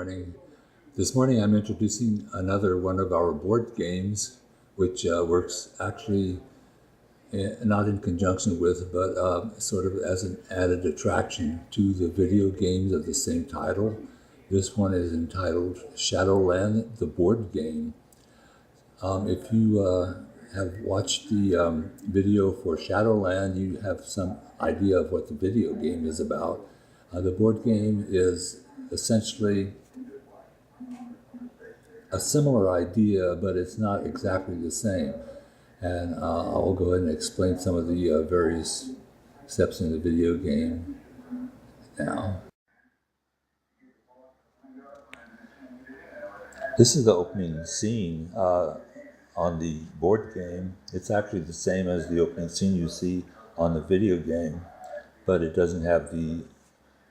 morning. This morning I'm introducing another one of our board games, which works actually not in conjunction with, but sort of as an added attraction to the video games of the same title. This one is entitled Shadowland, the board game. If you have watched the video for Shadowland, you have some idea of what the video game is about. The board game is essentially a similar idea, but it's not exactly the same. And I'll go ahead and explain some of the various steps in the video game now. This is the opening scene on the board game. It's actually the same as the opening scene you see on the video game, but it doesn't have the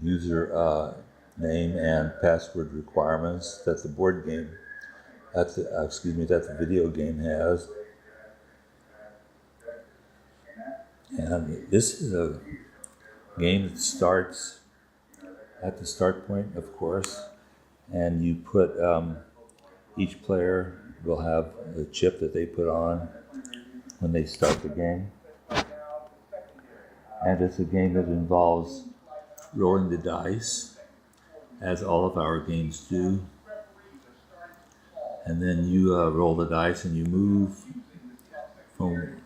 user name and password requirements that the board game, that the video game has. And this is a game that starts at the start point, of course, and you put each player will have the chip that they put on when they start the game. And it's a game that involves rolling the dice, as all of our games do. And then you roll the dice and you move from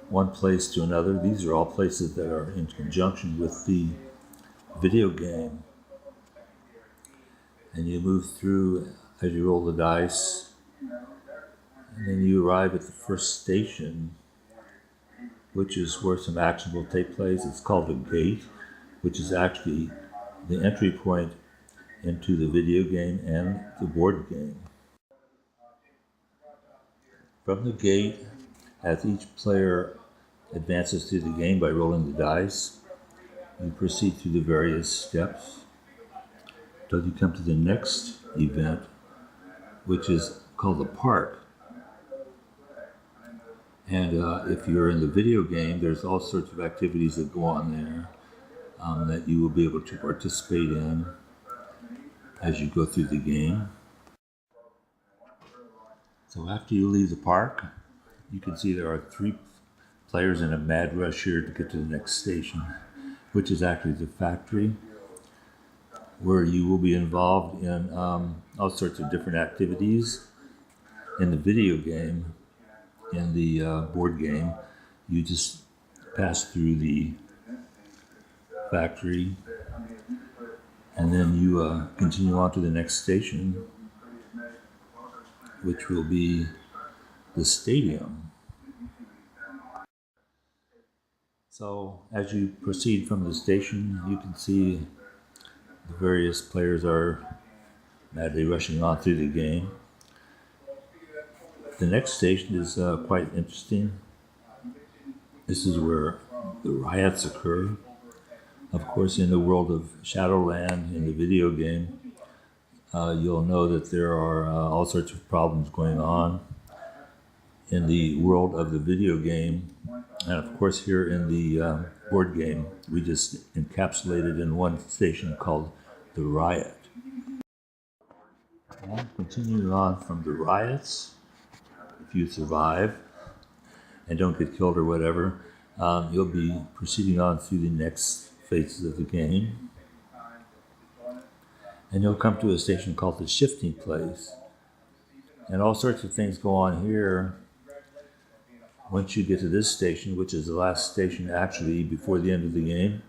one place to another. These are all places that are in conjunction with the video game. And you move through as you roll the dice. And then you arrive at the first station, which is where some action will take place. It's called the gate, which is actually the entry point into the video game and the board game. From the gate, as each player advances through the game by rolling the dice, you proceed through the various steps until you come to the next event, which is called the park. And if you're in the video game, there's all sorts of activities that go on there that you will be able to participate in as you go through the game. So after you leave the park, you can see there are 3 players in a mad rush here to get to the next station, which is actually the factory, where you will be involved in all sorts of different activities. In the video game, in the board game, you just pass through the factory, and then you continue on to the next station, which will be the stadium. So as you proceed from the station, you can see the various players are madly rushing on through the game. The next station is quite interesting. This is where the riots occur. Of course, in the world of Shadowland, in the video game, you'll know that there are all sorts of problems going on in the world of the video game. And of course, here in the board game, we just encapsulate it in one station called the riot. And continuing on from the riots, if you survive and don't get killed or whatever, you'll be proceeding on through the next phases of the game. And you'll come to a station called the shifting place. And all sorts of things go on here. Once you get to this station, which is the last station actually before the end of the game,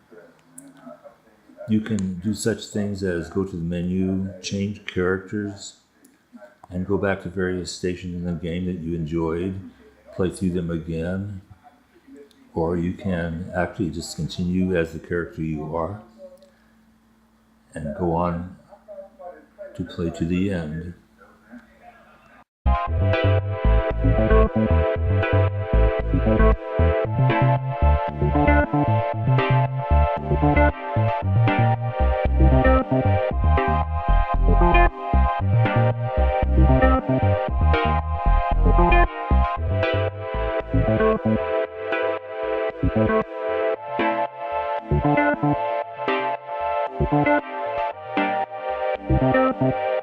you can do such things as go to the menu, change characters, and go back to various stations in the game that you enjoyed, play through them again. Or you can actually just continue as the character you are and go on to play to the end. Thank you.